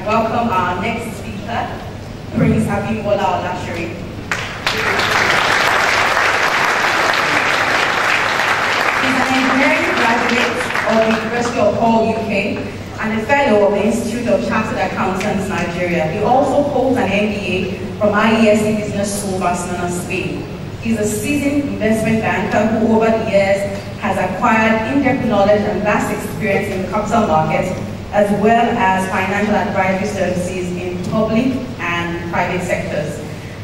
welcome our next speaker, Prince Abimbola Olashore. He's an engineering graduate of the University of Hull, UK, and a fellow of the Institute of Chartered Accountants, Nigeria. He also holds an MBA from IESE Business School, Barcelona, Spain. He's a seasoned investment banker who over the years has acquired in-depth knowledge and vast experience in the capital markets, as well as financial advisory services in public and private sectors.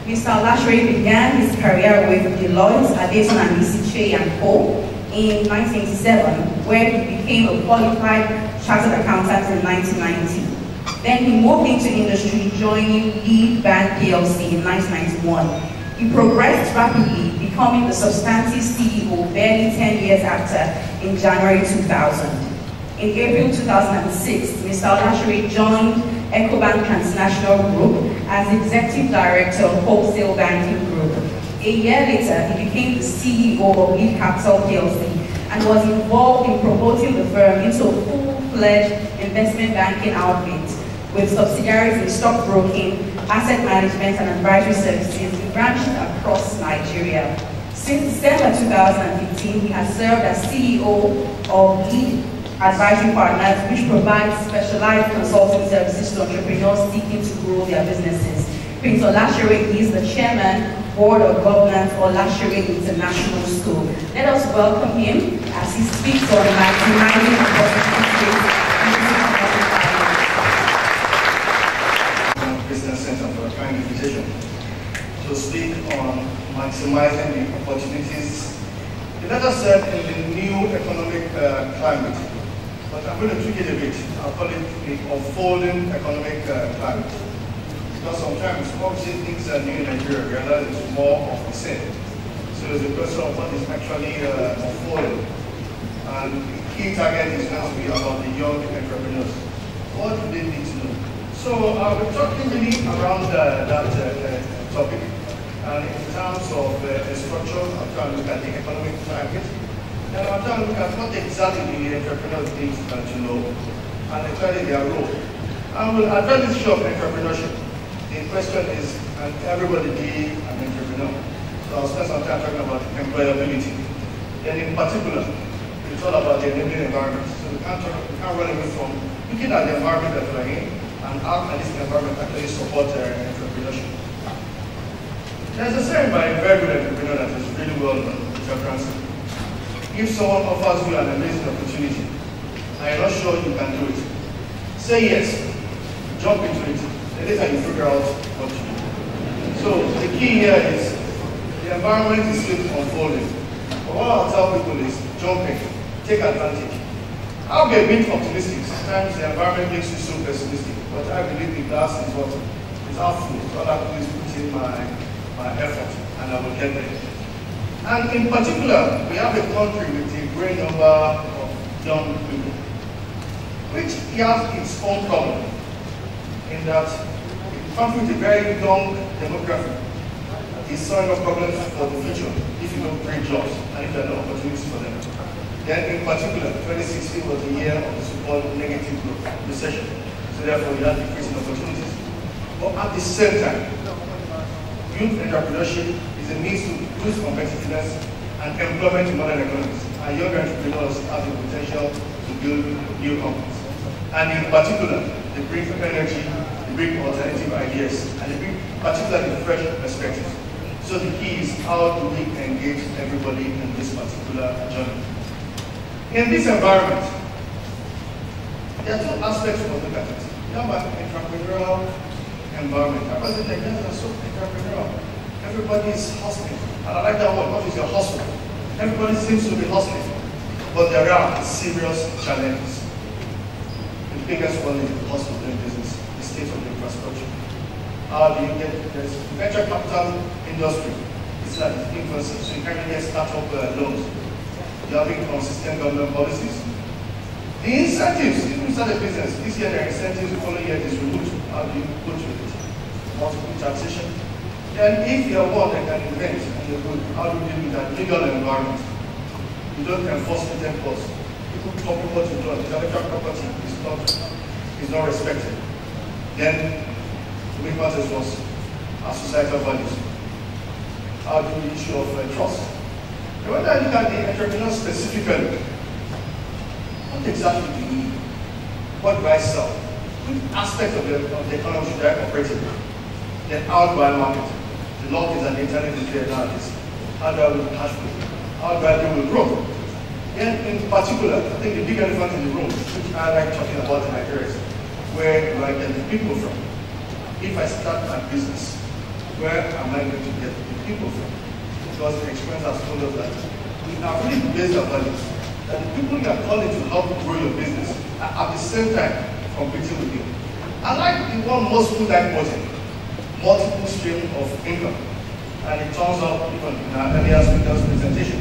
Mr. Olashore began his career with Deloitte Adetona Isichie Co. in 1987, where he became a qualified chartered accountant in 1990. Then he moved into industry, joining LeadBank PLC in 1991. He progressed rapidly, becoming the substantive CEO barely 10 years after in January 2000. In April 2006, Mr. Olashore joined EcoBank Transnational Group as Executive Director of Wholesale Banking Group. A year later, he became the CEO of Lead Capital PLC and was involved in promoting the firm into a full-fledged investment banking outfit with subsidiaries in stockbroking, asset management, and advisory services branched across Nigeria. Since December 2015, he has served as CEO of Lead Advisory Partners, which provides specialized consulting services to entrepreneurs seeking to grow their businesses. Prince Olashore is the Chairman, Board of Governance, Olashore International School. Let us welcome him as he speaks on maximizing the possibilities. Business Center for a kind invitation to speak on maximizing the opportunities. The letter said in the new economic climate, but I'm going to tweak it a bit. I'll call it the unfolding economic climate. Because sometimes, obviously, things are new in Nigeria, we realize it's more of the same. So it's a question of what is actually unfolding. And the key target is going to be about the young entrepreneurs. What do they need to know? So I'll be talking really around that topic. And in terms of the structure, I'm trying to look at the economic climate. And I'm trying to look at what exactly the entrepreneurs need to know, and exactly their role. I will address this issue of entrepreneurship. The question is, can everybody be an entrepreneur? So I'll spend some time talking about employability. Then in particular, it's all about the enabling environment. So we can't run away from looking at the environment that we're in and how can this environment actually support entrepreneurship. There's a saying by a very good entrepreneur that is really well known, Mr. Francis. If someone offers you an amazing opportunity and you're not sure you can do it, say yes, jump into it, and later you figure out what to do. So the key here is the environment is still unfolding. But what I'll tell people is jump in, take advantage. I'll be a bit optimistic. Sometimes the environment makes you so pessimistic, but I believe the glass is what is half full. So all I do is put in my effort and I will get there. And in particular, we have a country with a great number of young people, which has its own problem in that the country with a very young demographic is solving up problems for the future if you don't create jobs and if there are no opportunities for them. Then in particular, 2016 was the year of the so-called negative growth recession. So therefore, you have decreasing opportunities. But at the same time, youth entrepreneurship is a means to boost competitiveness and employment in modern economies. And young entrepreneurs have the potential to build new companies. And in particular, they bring energy, they bring alternative ideas, and they bring particularly fresh perspectives. So the key is how do we engage everybody in this particular journey. In this environment, there are two aspects to look at it. You have an entrepreneurial environment. I was in the are so entrepreneurial. Everybody is hustling. And I like that word. What is your hustle? Everybody seems to be hustling. But there are serious challenges. The biggest one is the cost of doing business, the state of the infrastructure. How do you get this? Venture capital industry. It's like infancy, so you can't really get startup loans. You're having consistent government policies. The incentives, if you start a business, this year there are incentives, the following year is removed. How do you go to it? Multiple taxation. Then if you're one that can invent and you're good, how do you deal with that legal environment? You don't enforce patent laws. People copy what you've done. Intellectual property is not respected. Then, the main contest was our societal values. How do we issue of trust? And when I look at the entrepreneur specifically, what exactly do you need? What do I sell? Which aspect of the economy should I operate in? Then how do I market? The law is that the internet is there nowadays. How do I do cash flow? How do I deal with growth? And in particular, I think the big elephant in the room, which I like talking about in Nigeria, is where do I get the people from? If I start my business, where am I going to get the people from? Because the experience has told us that we have really based our values, that the people you are calling to help grow your business are at the same time competing with you. I like the one most people like multiple stream of income. And it turns out, even in our earlier speaker's presentation,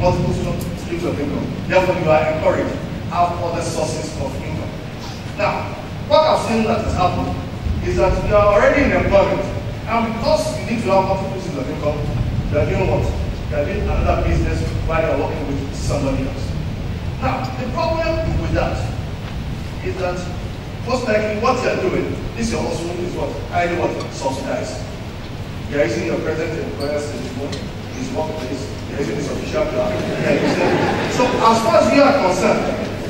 multiple streams of income. Therefore, you are encouraged to have other sources of income. Now, what I've seen that has happened is that you are already in employment, and because you need to have multiple streams of income, you are doing what? You are doing another business while you are working with somebody else. Now, the problem with that is that most likely what you are doing, this is also is what? Highly what? Subsidized. You are using your present employer's telephone, his workplace, you are using his official car. So as far as you are concerned,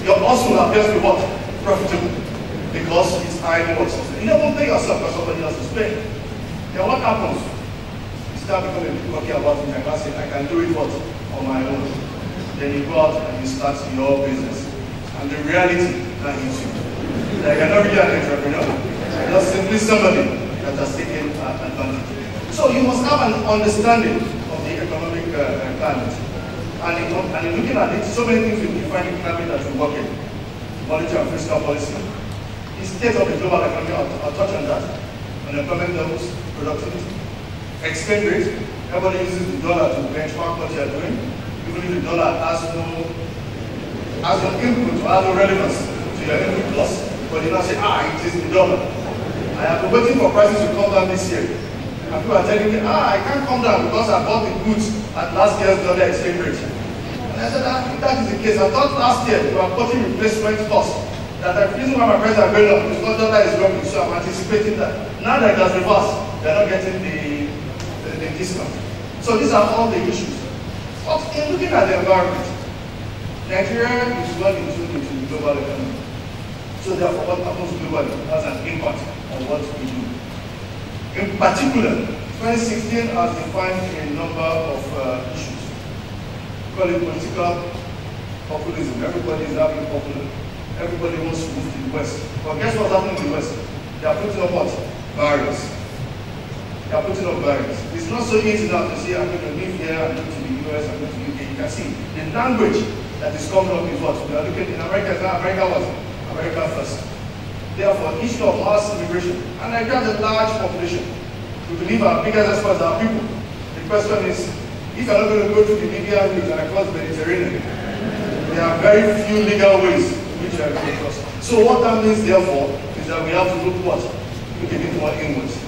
your hustle appears to be what? Profitable. Because it's highly what? You don't pay yourself because somebody else is paying. Then what happens? You start becoming talking about it and saying, I can do it what? On my own. Then you go out and you start your business. And the reality that hits you. Like you're not really an entrepreneur. You're just simply somebody that has taken advantage. So you must have an understanding of the economic climate. And in looking at it, so many things will define the climate that we work in. Monetary and fiscal policy. The state of the global economy, I'll touch on that. Unemployment levels, productivity, exchange rate. Everybody uses the dollar to benchmark what you're doing. Even if the dollar has no input or has no relevance to your input cost, but you now say, it is the dollar. I have been waiting for prices to come down this year. And people are telling me, I can't come down because I bought the goods at last year's dollar exchange rate. And I said, if that is the case, I thought last year we were putting replacement costs. That the reason why my prices are going up is because dollar is dropping, so I'm anticipating that. Now that it has reversed, they're not getting the discount. So these are all the issues. But in looking at the environment, Nigeria is well into the global economy. So therefore, what happens globally has an impact on what we do. In particular, 2016 has defined a number of issues. We call it political populism. Everybody is having popular. Everybody wants to move to the West. But guess what's happening in the West? They are putting up what? Barriers. They are putting up barriers. It's not so easy now to say, I'm going to live here, I'm going to the US, I'm going to the UK. You can see the language that is coming up is what? We are looking in America, now America was America first. Therefore, issue of mass immigration, and Nigeria has a large population. We believe our biggest experts are people. The question is, if you're not going to go through the Libyan route and across the Mediterranean, there are very few legal ways which are going across. So what that means, therefore, is that we have to look what? Look a bit more inwards.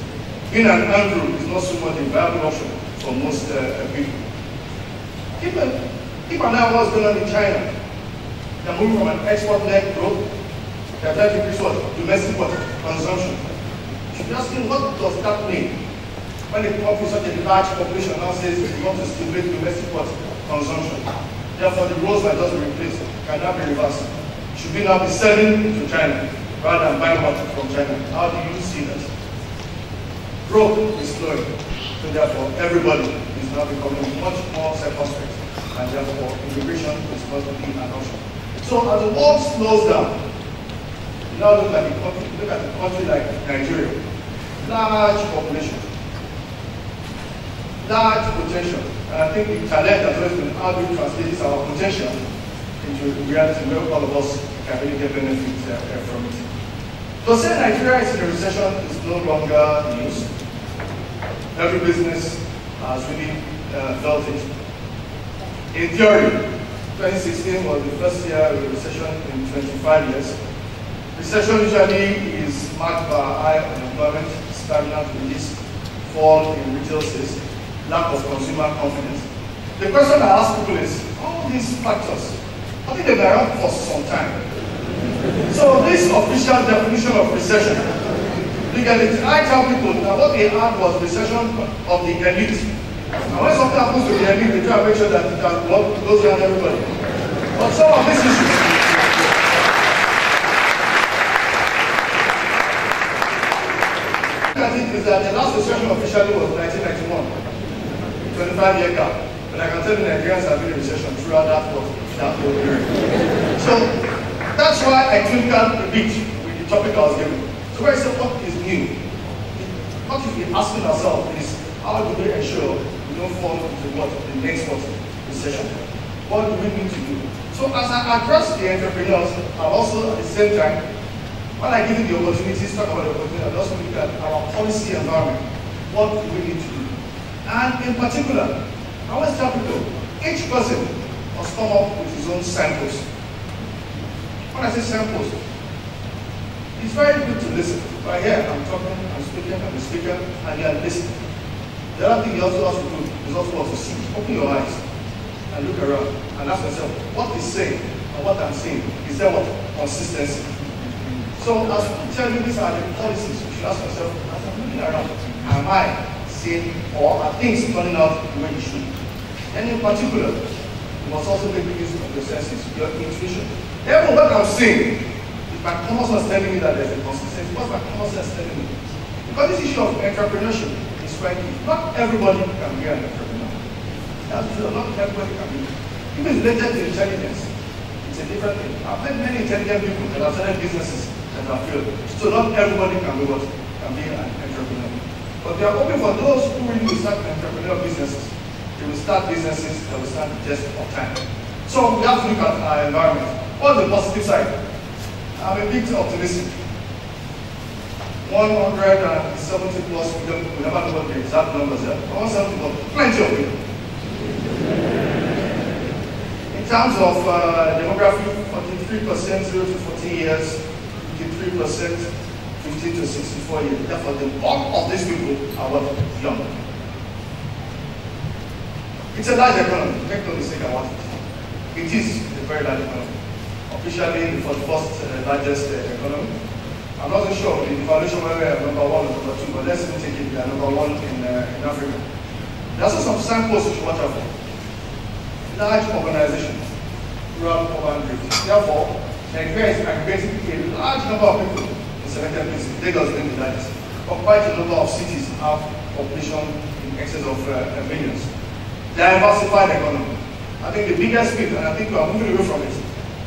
Being an Andrew is not so much a viable option for most people. Keep an eye on what's going on in China. They're moving from an export-led growth. They're trying to increase what? Domestic what? Consumption. You should be asking, what does that mean? When a country with such a large population now says we want to stimulate domestic what? Consumption. Therefore, the roles might just be replaced. Can now be reversed. Should we now be selling to China rather than buying what from China? How do you see that? Growth is slowing. So therefore, everybody is now becoming much more circumspect. And therefore, immigration is supposed to be an option. So as the world slows down, now look at a country like Nigeria. Large population. Large potential. And I think the challenge has always been how do we translate our potential into reality where all of us can really get benefit from it. To say Nigeria is in a recession is no longer news. Every business has really felt it. In theory, 2016 was the first year of a recession in 25 years. Recession usually is marked by high unemployment, stagnant wages, fall in retail sales, lack of consumer confidence. The question I ask people is, all these factors, I think they've been around for some time. So this official definition of recession You get it? I tell people that what they had was the session of the elite. And when something happens to the elite, they try to make sure that it can goes around everybody. But some of these issues, I think is that the last recession officially was 1991, 25-year gap. But I can tell you Nigerians have been in recession throughout that whole period. So that's why I twinkled a bit with the topic I was given. So where I say what is new? What if we're asking ourselves is how do we ensure we don't fall into the next recession? What do we need to do? So as I address the entrepreneurs, I'm also at the same time, when I give you the opportunities, talk about the opportunity, I also look at our policy environment. What do we need to do? And in particular, I always tell people, each person must come up with his own signpost. When I say signpost, it's very good to listen. But here, I'm talking, I'm speaking, I'm the speaker, and you are listening. The other thing you also have to do is also to see. Open your eyes and look around and ask yourself, what is saying and what I'm saying? Is there what? Consistency. So as we tell you these are the policies, you should ask yourself, as I'm looking around, am I saying or are things turning out the way you should? And in particular, you must also make use of your senses, your intuition. Even what I'm saying, if my common sense telling me that there's a consistency, what's my common sense telling me? Because this issue of entrepreneurship is quite key. Not everybody can be an entrepreneur. That's true, not everybody can be. Even related to intelligence, it's a different thing. I've met many intelligent people that have started businesses that are failed. So not everybody can be what? Can be an entrepreneur. But they are open for those who really will start entrepreneurial businesses. They will start businesses that will stand the test of time. So we have to look at our environment. What's the positive side? I'm a bit optimistic. 170 plus million, we never know what the exact numbers are. 170 plus, plenty of people. In terms of demography, 43% 0 to 40 years, 53% 50 to 64 years. Therefore, the bulk of these people are what? Young. It's a large economy, make no mistake about it. It is a very large economy. Officially, the 41st largest economy. I'm not so sure the evaluation whether we are number 1 or number 2, but let's even take it, we are number 1 in Africa. There are also some signposts you should watch out for. Large urbanization, rural urban drift. Therefore, Nigeria is aggregating a large number of people in selected places. Lagos being the largest. Compared to the number of cities have population in excess of millions. Diversified economy. I think the biggest myth, and I think we are moving away from it.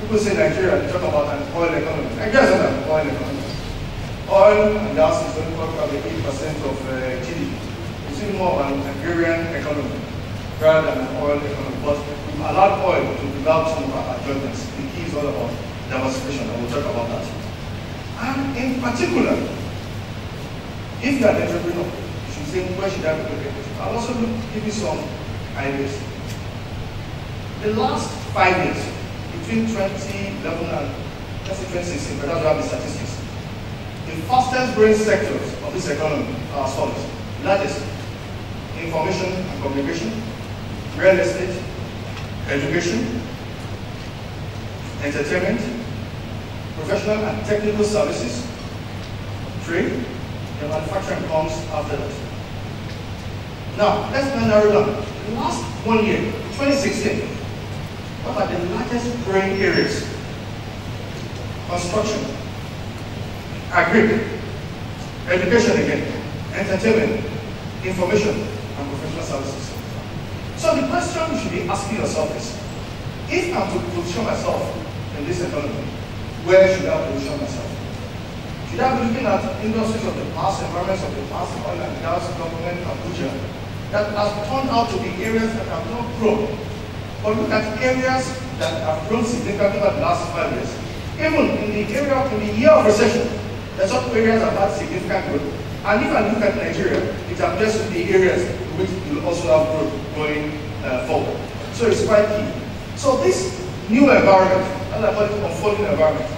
People say Nigeria, they talk about an oil economy. Nigeria is not an oil economy. Oil and gas is only probably 8% of GDP. It's even more of an agrarian economy rather than an oil economy. But we've allowed oil to develop some of our judgments. The key is all about diversification, and we'll talk about that. And in particular, if you are an entrepreneur, you should say, where should I be located? I'll also give you some ideas. The last 5 years, between 2011 and 2016, but that's why the statistics, the fastest growing sectors of this economy are as follows. Largest, information and communication, real estate, education, entertainment, professional and technical services, trade, and manufacturing comes after that. Now, let's narrow down. The last 1 year, 2016, what are the largest growing areas? Construction, agri, education again, entertainment, information, and professional services. So the question you should be asking yourself is, if I'm to position myself in this economy, where should I position myself? Should I be looking at industries of the past, environments of the past, oil and gas, government, Abuja, that have turned out to be areas that have not grown? But look at areas that have grown significantly over the last 5 years. Even in the year of recession, there's some areas that have had significant growth. And if I look at Nigeria, it appears to be areas in which you will also have growth going forward. So it's quite key. So this new environment, as I call it, unfolding environment,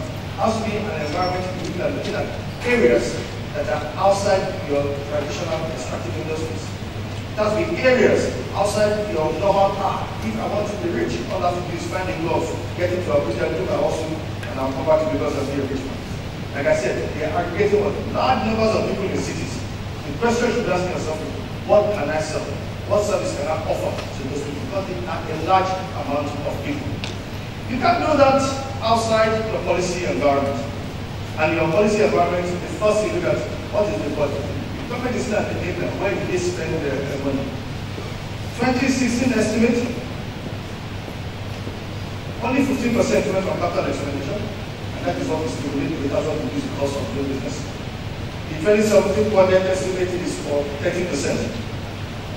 has to be an environment looking at areas that are outside your traditional extractive industries. It has to be areas outside your normal path. If I want to be rich, all I have to do is find a glove, get into Abuja, do my hustle, and I'll come back to Lagos and be a rich man. Like I said, they are aggregating large numbers of people in cities. The question you should ask yourself is, what can I sell? What service can I offer to those people? Because they are a large amount of people. You can't do that outside your policy environment. And your policy environment, the first thing you look at, what is the budget? The government is at the table, where do they spend their money? 2016 estimate, only 15% went from capital expenditure, and that is what we stimulate without what we use the cost of doing business. The 2017 budget estimate is for 30%.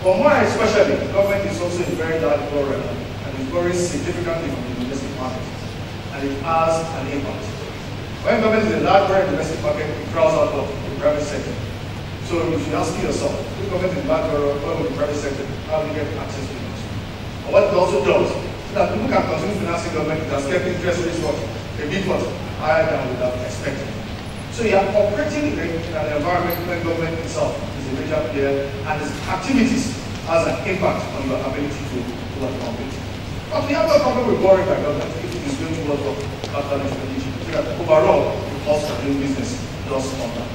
But more especially, the government is also a very large borrower and is borrowing significantly from the domestic market, and it has an impact. When government is a large borrower in the domestic market, it crowds out of the private sector. So you should ask yourself, if government is a large borrower, where will the private sector, how do you get access to it? And what it also does, so that people can continue financing government, it has kept interest rates a bit higher than we have expected. So you are operating in an environment where government itself is a major player, and its activities has an impact on your ability to compete. But we have no problem with borrowing by government if it is going towards capital expenditure. Overall, the cost of doing business does come down.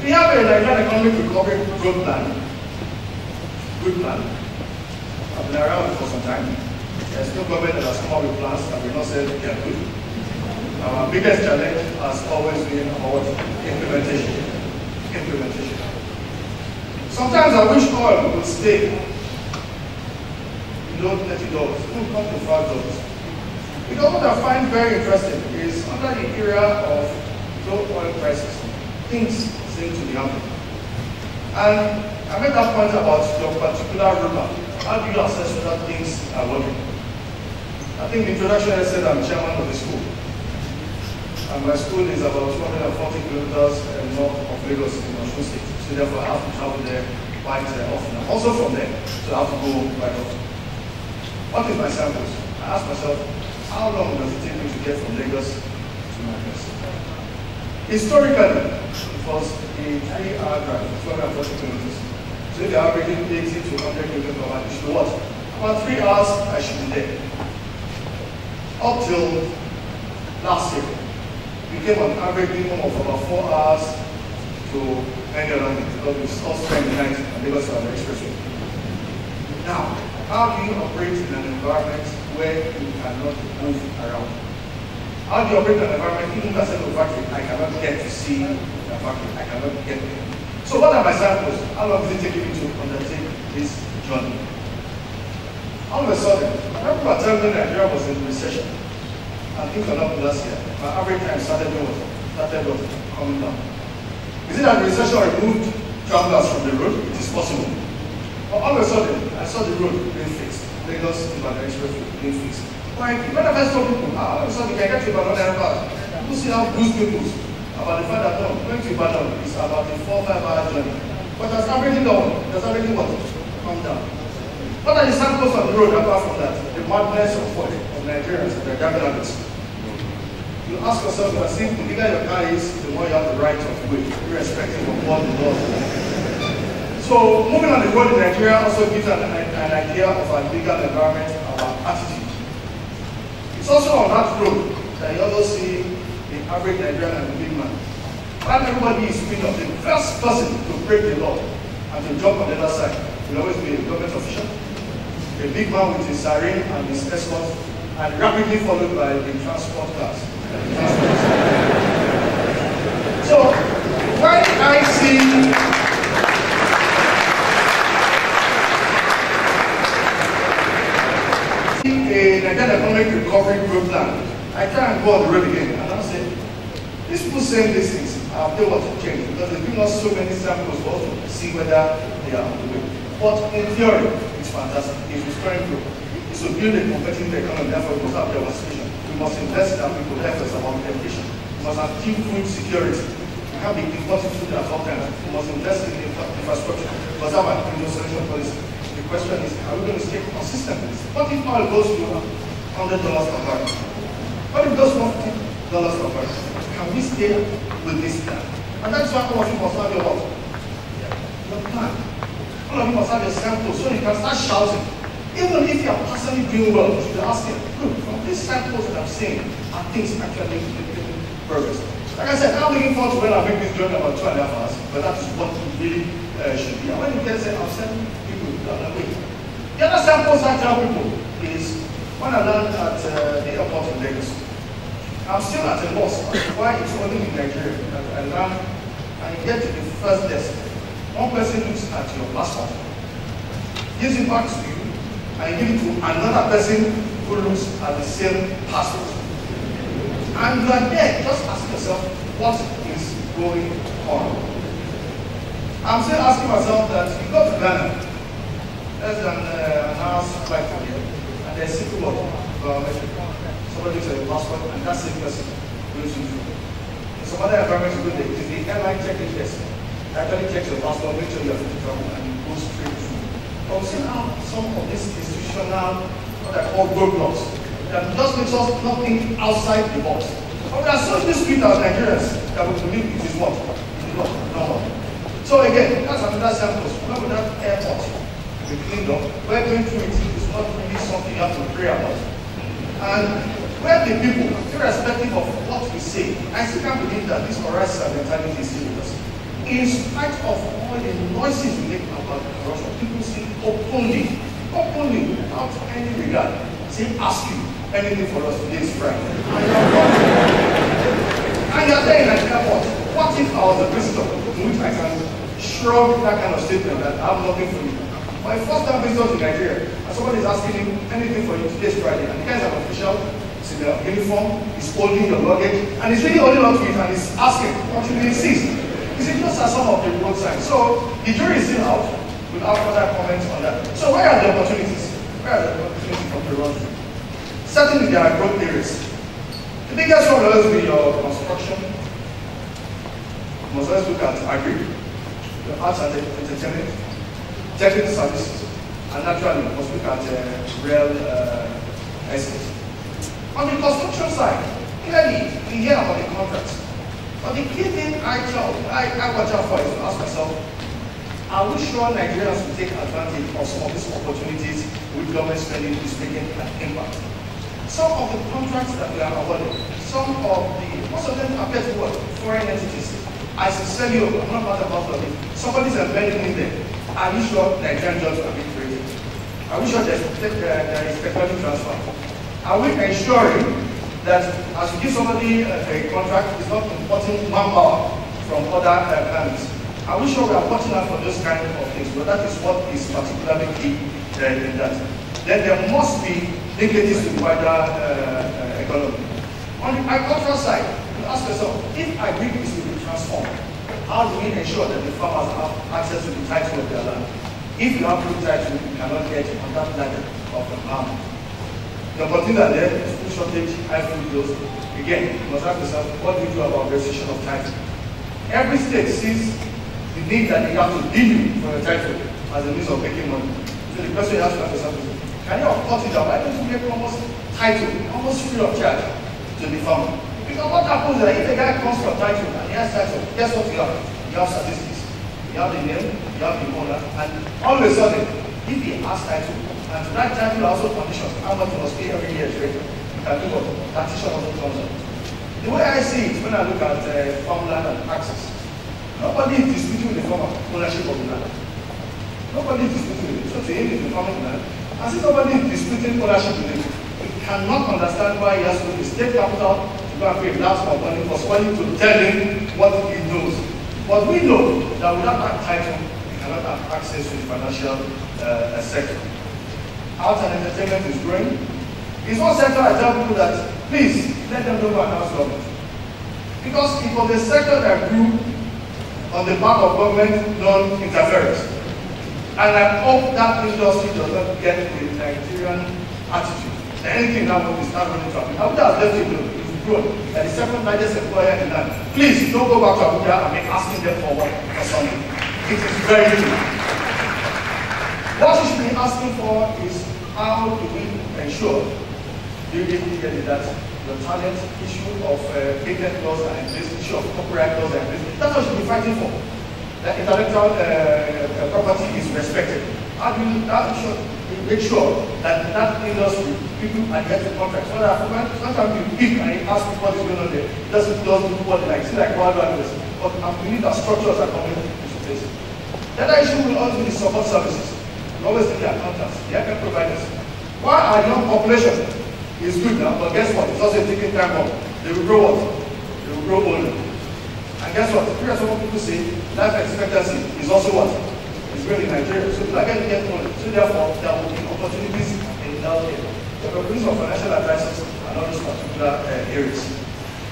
We have a Nigerian economic recovery growth plan. Good plan. I've been around for some time. There's no government that has come up with plans that we not say they are good. Our biggest challenge has always been about implementation. Sometimes I wish oil would stay below $30. It would come to $5. Because what I find very interesting is under the era of low oil prices, things seem to be happening. And I made that point about your particular roadmap. How do you assess whether things are working? I think the introduction I said I'm chairman of the school. And my school is about 240 kilometers north of Lagos in Osun State. So therefore I have to travel there quite often. I'm also from there, so I have to go quite often. What is my samples? I ask myself, how long does it take me to get from Lagos to my place? Historically, it was a 3-hour drive, 240 kilometers. So if you're averaging 80 to 100 kilometers per hour, you should what? About 3 hours, I should be there. Up till last year, we came on average minimum of about 4 hours to any other thing, because we still spend the night on Lagos to our expressway. Now, how do you operate in an environment where you cannot move around? How do you operate in an environment, even if I said to a factory, I cannot get to see the factory, I cannot get there. So what are my samples? How long does it take you to undertake this journey? All of a sudden, I remember telling me Nigeria was in recession. And things are not last year. My average time started coming down. Is it that the recession removed travelers from the road? It is possible. But all of a sudden, I saw the road being fixed. Lagos to Ibadan expressway being fixed. When I first told people, all of a sudden you can get to Ibadan airport, people see how boost people about the fact that no, going to Ibadan is about a 4-5 hour journey. But that's already what? Come down. What are the samples on the road apart from that? The madness of Nigerians and their driving habits. You ask yourself, you are saying the bigger your car is, the more you have the right of way, irrespective of what the law is. So moving on the road in Nigeria also gives an idea of our legal environment, our attitude. It's also on that road that you also see the average Nigerian and the big man. When everybody is speaking of the first person to break the law and to jump on the other side will always be a government official, a big man with his siren and his escort, and rapidly followed by the transport cars. So when I see a Nigerian economic recovery growth plan, I try and go on the road again and I'll say, these people saying these things, I'll tell what to change because they've given us so many samples for us to see whether they are on the way. But in theory, it's fantastic. It's restoring growth. It's to build a competitive economy, therefore we must have diversification. We must invest in our people, efforts about education. We must have food security. We can't be importing food at all times. We must invest in infrastructure. We must have an industrialization policy. The question is, are we going to stay consistent with this? What if oil goes to $100 per barrel? What if it goes to $50 per barrel? Can we stay with this plan? And that's why all of you must have your what? Your plan. All of you must have your sample so you can start shouting. Even if you are personally doing well, you should ask him, look, from these samples that I'm seeing, are things actually making progress? Like I said, I'm looking forward to when I make this journey about 2.5 hours, but that is what it really should be. And when you get say, I'll send people down that way. The other samples I tell people is when I land at the airport in Lagos, I'm still at a loss as to why it's only in Nigeria that I land and you get to the first desk. One person looks at your passport, gives it back to you, and you give it to another person who looks at the same passport. And you are there just asking yourself, what is going on? I'm still asking myself that you go to Ghana, less than an hour's flight from here, and there's a simple word, biometric. Somebody looks at your passport, and that same person goes through. In some other environments, it is the airline checking test. Actually checks your passport, make sure you are fit to travel, and you go straight through. But we see now some of these institutional, what I call roadblocks, that just makes us not think outside the box. But we are so used to it as Nigerians that we believe it is what? It is what? Normal. So again, that's another sample. Remember that airport we cleaned up, we're going through it, it's not really something you have to pray about. And where the people, irrespective of what we say, I still can't believe that this horizon mentality is still with us. In spite of all the noises we make about corruption, people say openly, without any regard, say, ask you anything for us today is Friday. And you're there in an airport. What if I was a visitor in which I can shrug that kind of statement that I have nothing for you? My first time visitor to Nigeria, and somebody is asking you anything for you today is Friday, and the guy is an official, he's in a uniform, he's holding your luggage, and he's really holding on to it, and he's asking, what should we insist? You see, those are some of the road signs. So the jury is still out without further comments on that. So where are the opportunities? Where are the opportunities for Peru? Certainly there are growth areas. The biggest one will always be your construction. You must always look at agri, your arts and entertainment, technical services, and naturally you must look at real estate. On the construction side, clearly we hear about the contracts. But the key thing I watch out for is to ask myself, are we sure Nigerians will take advantage of some of these opportunities with government spending is making an impact? Some of the contracts that we are awarded, most of them appear to work foreign entities. I sincerely hope, I'm not part of it, somebody's embedded in there. Are you sure Nigerian jobs are being created? Are we sure there is technology transfer? Are we ensuring that as you give somebody a contract, it's not importing manpower from other countries? Are we sure we are watching out for those kind of things? But that is what is particularly key in that. Then there must be linkages to the wider economy. On the agricultural side, you ask yourself, if agri is to be transformed, how do we ensure that the farmers have access to the title of their land? If you have good title, you cannot get on that ladder of the farm. The opportunity that there is food shortage, high food bills. Again, you must ask yourself, what do you do about restriction of title? Every state sees the need that they have to bill you for your title as a means of making money. So the question you have to ask yourself is, can you afford it? Why don't you make almost title, almost free of charge to the farmer? Because what happens is that if a guy comes for a title and he has title, guess what you have? You have statistics. You have the name, you have the owner, and all of a sudden, if he has title, and to that title also conditions how much you must pay every year to it, you can do what? Taxation also comes up. The way I see it when I look at farmland and access, nobody is disputing with the farmer ownership of the land. Nobody is disputing with it. So to him, it's the farmer's land. And since nobody is disputing ownership with it, you cannot understand why he has to go to state capital to go and pay lots of money for somebody to tell him what he knows. But we know that without that title, we cannot have access to the financial sector. Arts and entertainment is growing. It's one sector I tell people that, please, let them know about house government. Because it was a sector that grew on the back of government non-interference. And I hope that industry does not get the Nigerian attitude. Anything now will start running to Abuja. Abuja has left it alone. It's grown. They are the second largest employer in the land. Please don't go back to Abuja and be asking them for what or something. It is very true. What you should be asking for is how do we ensure that the talent issue of patent laws and this issue of copyright laws and this, that's what we should be fighting for. That intellectual property is respected. How do you make sure that that industry people adhere to contracts. Sometimes you pick and you ask people what is going on there. It doesn't do what they like. It's like wild animals. But we need that structures are coming into place. The other issue will also be the support services. We always need the accountants, the account providers. Why our young population is good now, but guess what? It's also taking time off. They will grow what? They will grow older. And guess what? Some people say life expectancy is also what? It's really in Nigeria. So people are getting older. So therefore, there will be opportunities in healthcare. There will be for financial advisors and all those particular areas.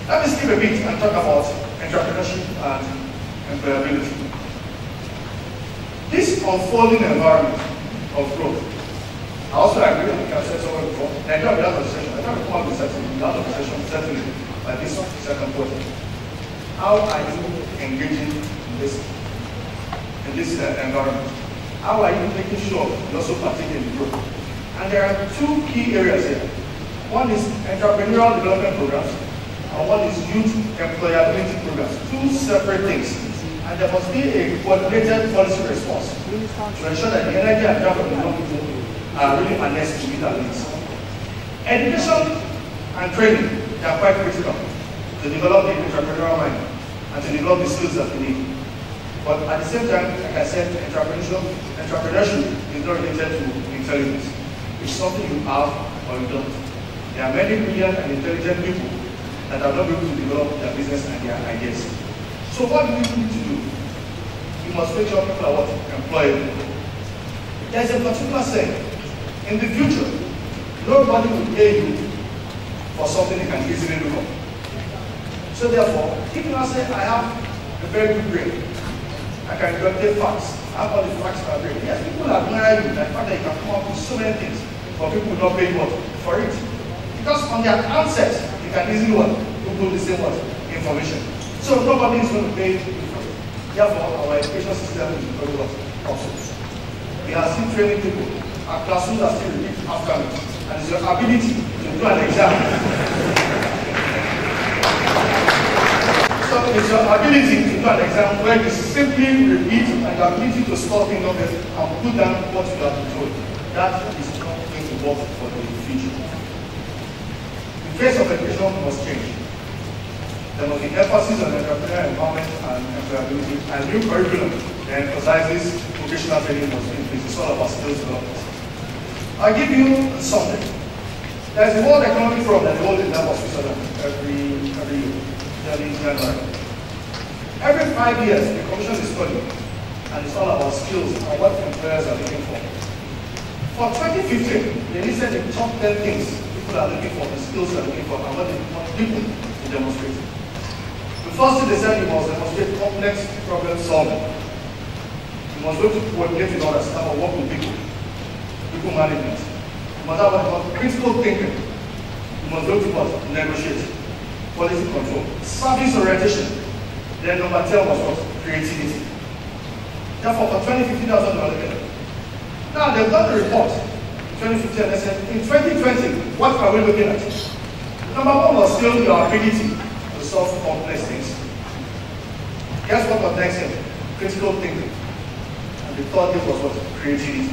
Let me skip a bit and talk about entrepreneurship and employability. This unfolding environment of growth. I also agree, I think I've said somewhere before, Nigeria without recession, I can't come out with certain without recession, certainly by this second quarter. How are you engaging in this environment? How are you making sure you also partake in the growth? And there are two key areas here. One is entrepreneurial development programs, and one is youth employability programs. Two separate things. And there must be a coordinated policy response to ensure that the energy and job of the young people are really harnessed to meet our needs. Education and training, they are quite critical to develop the entrepreneurial mind and to develop the skills that we need. But at the same time, like I said, entrepreneurship is not related to intelligence. It's something you have or you don't. There are many brilliant and intelligent people that are not able to develop their business and their ideas. So what do we need to do? We must make sure people are employable. There is a particular saying. In the future, nobody will pay you for something you can easily look up. So therefore, if you now say, I have a very good brain, I can calculate facts, I have all the facts in my brain. Yes, people admire you, the fact that you can come up with so many things, but people will not pay you for it. Because on their outset, you can easily Google the same information. So nobody is going to pay you for it. Therefore, our education system is very obsolete. We are still training people. Our classrooms are still repeat after me. And it's your ability to do an exam. So it's your ability to do an exam where you simply repeat and your ability to stop in numbers and put down what you have been told. That is not going to work for the future. The face of education must change. There must be emphasis on entrepreneurial empowerment and employability, and new curriculum that emphasizes vocational training must be in place. It's all about skills development. I'll give you something. There's a World Economic Forum that they hold in Davos, Switzerland every year, in January. Every 5 years, the Commission is studying, and it's all about skills and what employers are looking for. For 2015, they listed the top 10 things people are looking for, the skills they're looking for, and what they want people to demonstrate. The first thing they said, you must demonstrate complex problem solving. You must go to coordinate with others, have a work with people management. You must have what critical thinking. You must go to what? Negotiate. Policy control. Service orientation. Then number 10 was what? Creativity. Therefore, for 2015, that's what they were looking at. Now, they've done the report in 2015 and they said, in 2020, what are we looking at? Number 1 was still your ability to solve complex things. Guess what was next here? Critical thinking. And the third thing was what? Creativity.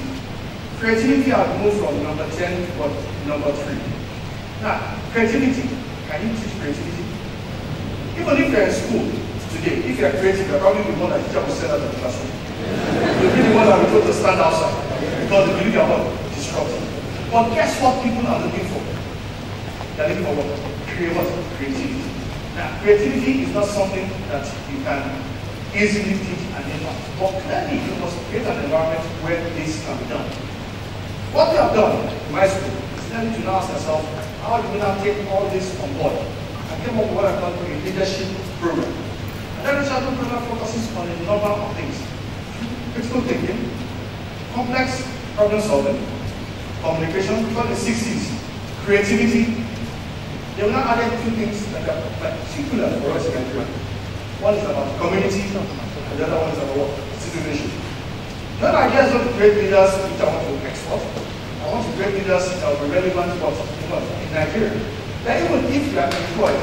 Creativity had moved from number 10 to what? Number 3. Now, creativity. Can you teach creativity? Even if you're in school today, if you're creative, you're probably the one that teacher will send out of the classroom. You'll be the one that will go to stand outside because they believe you're what? Disruptive. But guess what people are looking for? They're looking for what? Creativity. Now, creativity is not something that you can easily teach and impact. But clearly, you must create an environment where this can be done. What we have done in my school is learning to now ask ourselves, how do we now take all this on board? I came up with what I call a leadership program. And that leadership program focuses on a number of things. Critical thinking, complex problem solving, communication, what the 6 C's, creativity. They will now add 2 things that are particular for us in Nigeria. One is about community, and the other one is about what? Citizenship. The other idea is not to create leaders which I want to export. I want to create leaders that will be relevant to what in Nigeria. That even if you are employed,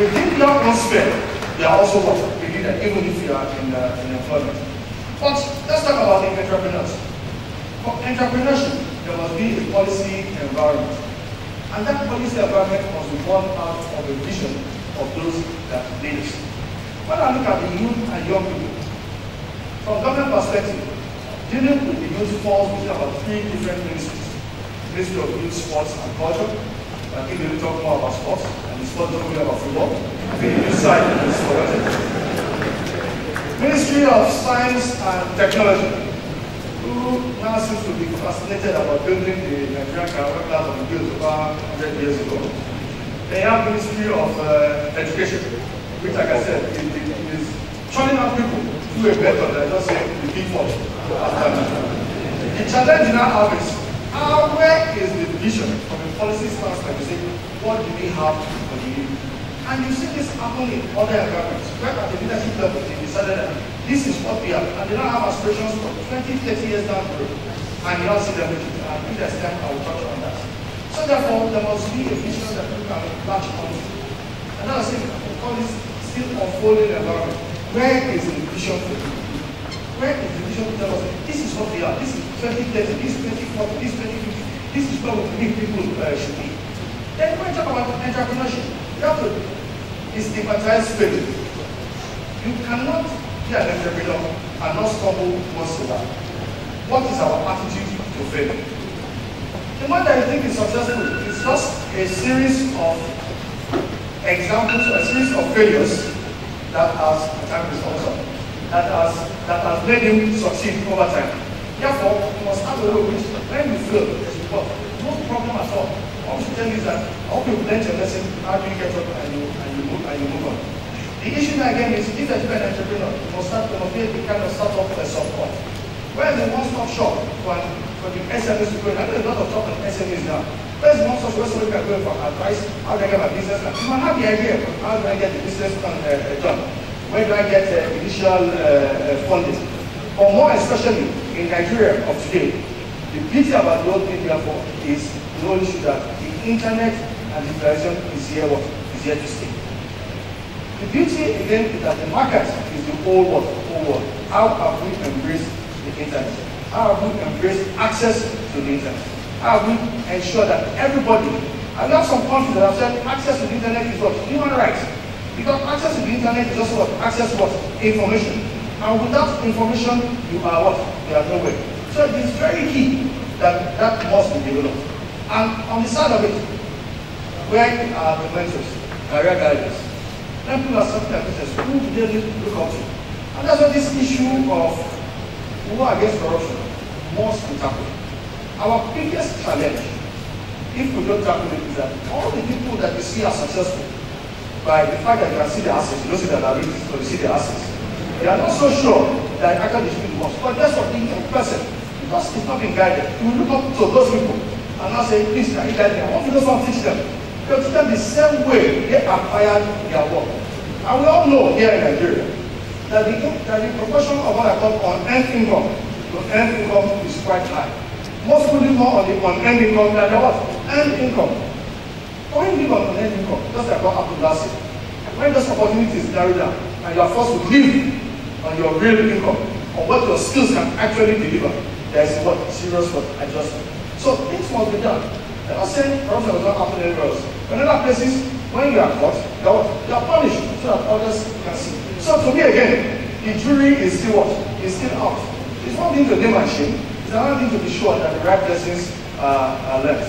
within your own sphere, they are also what? A leader, even if you are in employment. But let's talk about the entrepreneurs. For entrepreneurship, there must be a policy environment And that policy environment must be born out of a vision of those that lead us. When I look at the youth and young people, from government perspective, dealing with the youth falls within about 3 different ministries. Ministry of Youth, Sports and Culture. I think we will talk more about sports, and the sports don't really about football. I think the youth side is correct. Ministry of Science and Technology, who now seems to be fascinated about building the Nigerian career class of the built over 100 years ago. They have Ministry of Education, which, like I said, is turning out people to a method that just say the default. The challenge now have is, where is the vision from a policy stance that you say, what do we have for the youth? And you see this happen in other environments, where at the leadership level they decided that this is what we have, and they now have aspirations for 20, 30 years down the road, and you now see them with it. And if there's time, I will touch on that. So therefore, there must be a vision that people can latch on to. And now I say, we call this still unfolding environment. Where is the vision for people? Where is the vision to tell us, this is what we are, this is 2030, this is 2040, this is 2050, this is where we believe people should be. Then when we talk about entrepreneurship, you have to stigmatize failure. You cannot be an entrepreneur and not stumble once in a while. What is our attitude to failure? The one that you think is successful is just a series of examples, a series of failures that has made him succeed over time. Therefore, you must have a way which when you fail, no problem at all. I want to tell you that I hope you've learned your lesson, how do you get up and you move on. The issue now again is, if you're an entrepreneur, you must be a kind of startup support. Where is the one-stop shop for the SMEs to go? I know there's a lot of talk on SMEs now. Where's the one-stop shop where somebody can go for advice? How do I get my business done? You might have the idea, but how do I get the business done? Where do I get initial funding? But more especially in Nigeria of today, the beauty about the old thing therefore is the whole issue that the internet and digitalization is here to stay. The beauty again is that the market is the whole world. How have we embraced the internet? How have we embraced access to the internet? How have we ensured that everybody, and we have some countries that have said access to the internet is what? Human rights. Because access to the internet is just what? Access to what? Information. And without information, you are what? You are nowhere. So it is very key that that must be developed. And on the side of it, where are the mentors, career guidance? When people are starting their business, who do they look up to? And that's why this issue of who are against corruption must be tackled. Our biggest challenge, if we don't tackle it, is that all the people that we see are successful by the fact that you can see the assets, you don't see the liabilities, but you see the assets. They are not so sure that actually should be the most. But that's what the person, because it's not being guided, you will look up to those people and now say, please, can you guide them? I want to just want to teach them. They'll teach them the same way they acquired their work. And we all know here in Nigeria that the proportion of what I call unearned income to earned income is quite high. Most people live more on the unearned income than the what? Earned income. When you live on unearned income, just like what happened last year, when those opportunities narrow down and you are forced to live on your real income, on what your skills can actually deliver, there is what? Serious adjustment. So things must be done. I'm not saying corruption does not happen anywhere else. In other places, when you are caught, you are punished so that others can see. So to me again, the jury is still what? Is still out. It's one thing to name and shame, it's another thing to be sure that the right lessons are learned.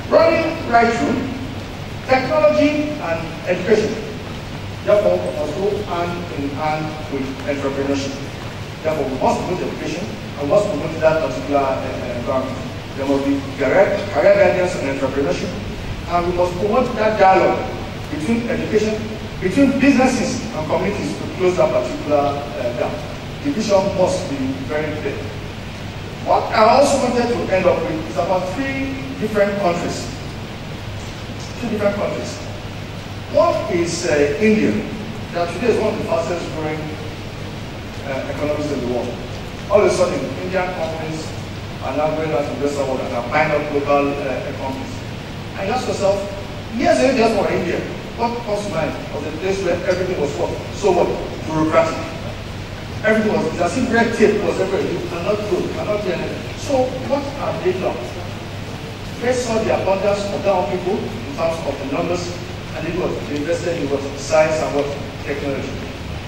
Running right through, technology and education, therefore, must go hand in hand with entrepreneurship. Therefore, we must promote education and we must promote that particular environment. There must be career guidance and entrepreneurship, and we must promote that dialogue between education, between businesses and communities to close that particular gap. The vision must be very clear. What I also wanted to end up with is about 3 different countries. 2 different countries. One is India, that today is one of the fastest growing economies in the world. All of a sudden, Indian companies are now going out to the Western world and are buying up local economies. And you ask yourself, years ago, just for India, what comes to mind was a place where everything was what? So what? Bureaucratic. Everything was, as if red tape was everywhere. You cannot grow, you cannot do anything. So what have they done? They saw the abundance of young people in terms of the numbers, and they invested in what? Science and what? Technology.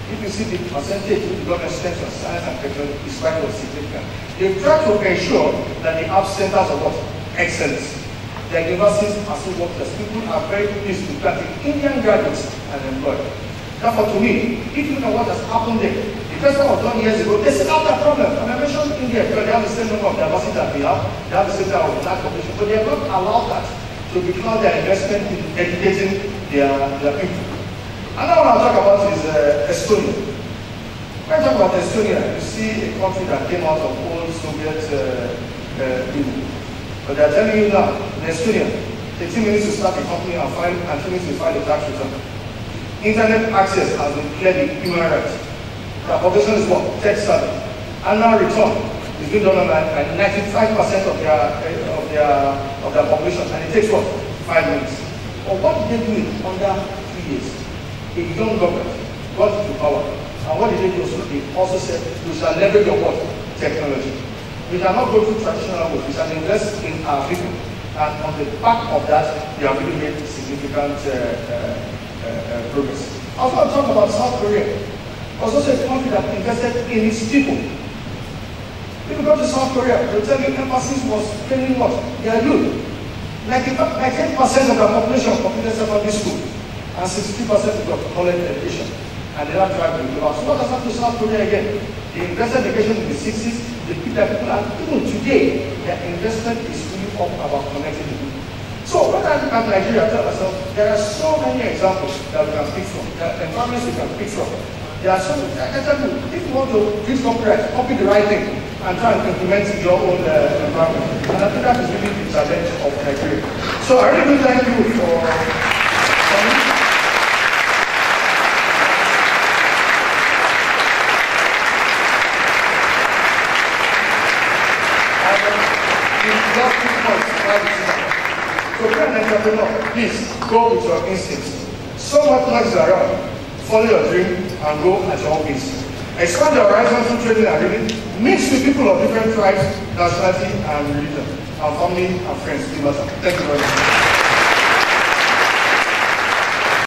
If you see the percentage of the government spends on science and technology, is quite significant. They've tried to ensure that they have centers of what? Excellence. Their universities are still workers. People are very pleased to get Indian graduates and employed. Therefore, to me, if you look at what has happened there, the first one was done years ago, they still have that problem. And I mentioned India because they have the same number of diversity that we have, they have the same type of black population, but they have not allowed that to become their investment in educating their people. Another one I'll talk about is Estonia. When I talk about Estonia, you see a country that came out of old Soviet Union. But they're telling you now, in Estonia, 18 minutes to start a company and 2 minutes to file a tax return. Internet access has been clearly human rights. The population is what? Tech savvy. Annual return is being done by 95% of their population, and it takes what? 5 minutes. But what did they do under 3 years? A young government got to power. And what did they do? They also said, we shall leverage on what? Technology. We shall not go through traditional ways. We shall invest in our people. And on the back of that, they have really made significant progress. I was going to talk about South Korea. It was also a country that invested in its people. If you go to South Korea, they'll tell you emphasis was training what? Their youth. 98% of the population completed secondary school, and 62% got college education. And they are traveling to us. So what has happened to South Korea again? They invested education in the 60s, they picked up people, and even today, their investment is really up about connecting the people. So when I look at Nigeria, I tell myself, there are so many examples that we can pick from, there are environments we can pick from. There are so many, I can tell you, if you want to reach copyright, copy the right thing and try and implement your own environment. And I think that is really the challenge of Nigeria. So I really thank you for coming. So if you're an entrepreneur, please go with your instincts. So much noise around. Follow your dream and go at your own pace. Expand your horizon through trading and reading. Mix with people of different tribes, nationality, and religion. And family and friends. Thank you very much.